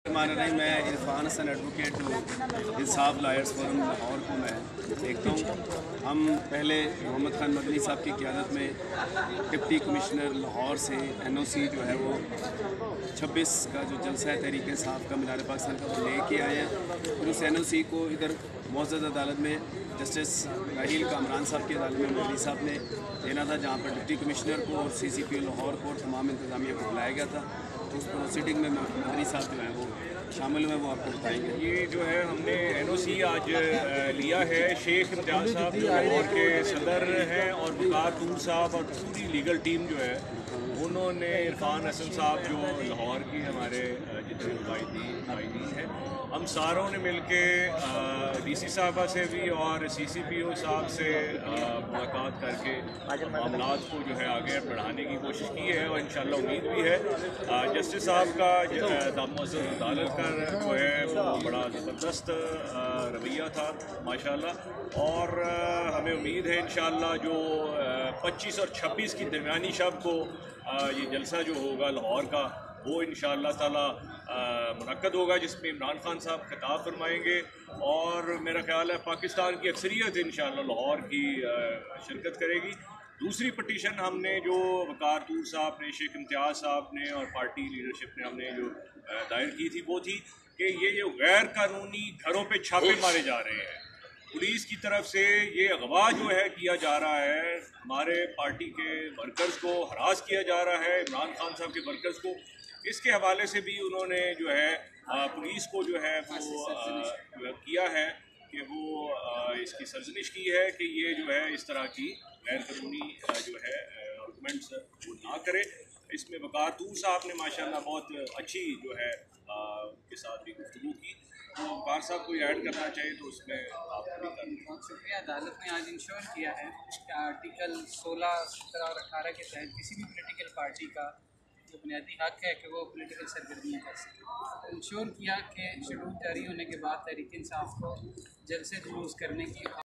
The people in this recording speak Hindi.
नहीं, मैं इरफान हसन एडवोकेट इंसाफ लॉयर्स फोरम लाहौर को मैं देखता हूँ। हम पहले मोहम्मद खान मदनी साहब की क़यादत में डिप्टी कमिश्नर लाहौर से NOC जो है वो 26 का जो जलसा है तहरीक इंसाफ का मीनार पाकिस्तान का वो लेके आए हैं। फिर उस NOC को इधर मुअज़्ज़ज़ अदालत में जस्टिस राहील कामरान साहब की अदालत में मदनी साहब ने देना था, जहाँ पर डिप्टी कमिश्नर को और CCPO लाहौर को और तमाम इंतज़ामिया को बुलाया गया था। तो उस प्रोसीडिंग में मदनी साहब जो है वो शामिल हुए, वो आपको बताएंगे। ये जो है हमने NOC आज लिया है। शेख इम्तियाज़ साहब जो लाहौर के सदर हैं और वकार तूर साहब और पूरी लीगल टीम जो है उन्होंने इरफान हसन साहब जो लाहौर की हमारे जितने नुमाइंदी हैं, हम सारों ने मिलके DC साहबा से भी और CCPO साहब से मुलाकात करके मामलात को जो है आगे बढ़ाने की कोशिश की है और इंशाल्लाह उम्मीद भी है। जस्टिस साहब का मुअज़्ज़ज़ अदालत का जो है वो बड़ा ज़बरदस्त रवैया था माशाल्लाह, और हमें उम्मीद है इंशाल्लाह जो 25 और 26 की दरमियानी शब को ये जलसा जो होगा लाहौर का वो इंशाअल्लाह ताला मुनक्कद होगा, जिसमें इमरान खान साहब खिताब फरमाएंगे और मेरा ख्याल है पाकिस्तान की अक्सरियत इंशाअल्लाह लाहौर की शिरकत करेगी। दूसरी पटिशन हमने जो वकार तूर साहब ने, शेख इम्तियाज़ साहब ने और पार्टी लीडरशिप ने हमने जो दायर की थी वो थी कि ये जो गैर कानूनी घरों पे छापे मारे जा रहे हैं, पुलिस की तरफ से ये अगवा जो है किया जा रहा है, हमारे पार्टी के वर्कर्स को हरास किया जा रहा है, इमरान खान साहब के वर्कर्स को, इसके हवाले से भी उन्होंने जो है पुलिस को जो है वो किया है कि वो इसकी सरजनिश की है कि ये जो है इस तरह की गैर कानूनी जो है आर्गूमेंट्स वो ना करे। इसमें वकार तूर साहब ने माशाल्लाह बहुत अच्छी जो है उनके साथ भी गुफ्तगू की, तो वकार साहब कोई ऐड करना चाहिए तो उसमें आप भी कर लें। बहुत शुक्रिया। अदालत ने आज इंश्योर किया है कि आर्टिकल 16, 17 और 18 के तहत किसी भी पॉलिटिकल पार्टी का जो बुनियादी हक है कि वो पॉलिटिकल सरगर्मियाँ कर सके। इंश्योर किया कि शेड्यूल जारी होने के बाद तहरीक इंसाफ को जलसे जुलूस करने की